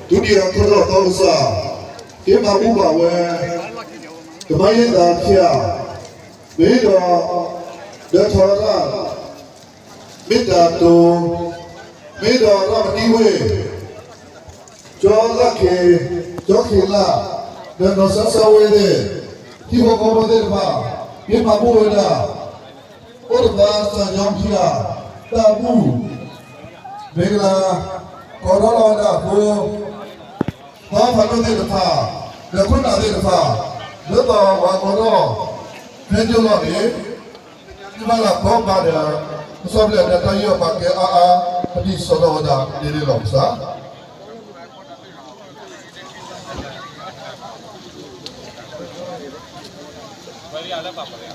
ဒုတိယခေါ်တော့တောင်းစားဒီမှာဥပဝဲဓမ္မရတာဖျားဘေးတော်ဒေထောရမေတ္တာတူမေတ္တာရမတိဝေကျော်လက်ခေကျော်ခေလာဒေနောဆဆဝေတဲ့ဒီဘောကောမတဲ့မှာဒီမှာဘုရားဩရဘာစံကြောင့်ဖျားတာဘူးမေဂလာကောရလာတာကိုဘာဖတ်တဲ့တဖာလက်ခွန်းနာတဲ့တဖာလက်တော်ဝါကောတော့ဖဲကြလို့လေဒီမှာလာဘောပါတယ်ဆော့လက်တဲ့တရောပါကဲအာပတိစောတော်ဒါဒီလိုလောက်စားဘယ်ရလဲပါပါလဲ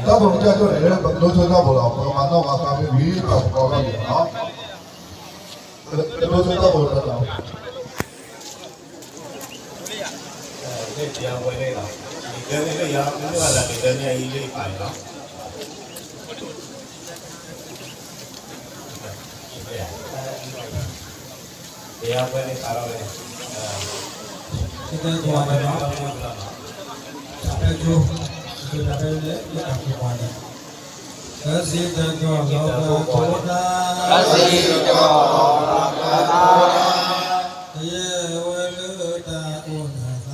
တော့ဘုရားတို့လည်းလုံးချုံတော့ဘောတော့ပမာတော့ကစားပြီးတော့ပေါ်တော့ပြီနော်လုံးချုံတော့ဘောတော့这边回来了，你跟那个羊，那个来给人家一类摆了。这样回来啥了嘞？现在做完了吗？下边就下边的也打不完了。可是这个老的多大？可是这个老的多大？也为了大我的大。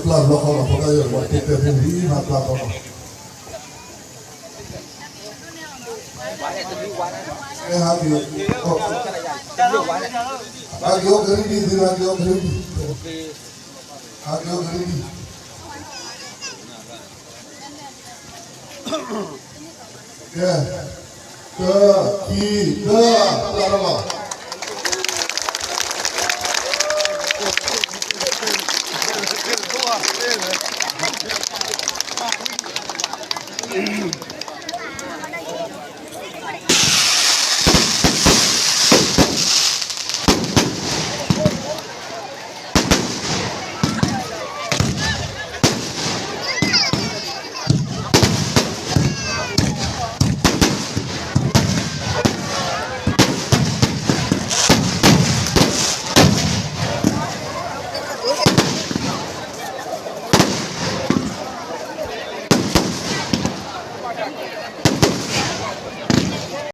Pelan lo kalau pakai yang buat kita ini maka kalau. Hati. Hati oh geri di hati oh geri. Hati oh geri. Ya. Ke, pelan lo.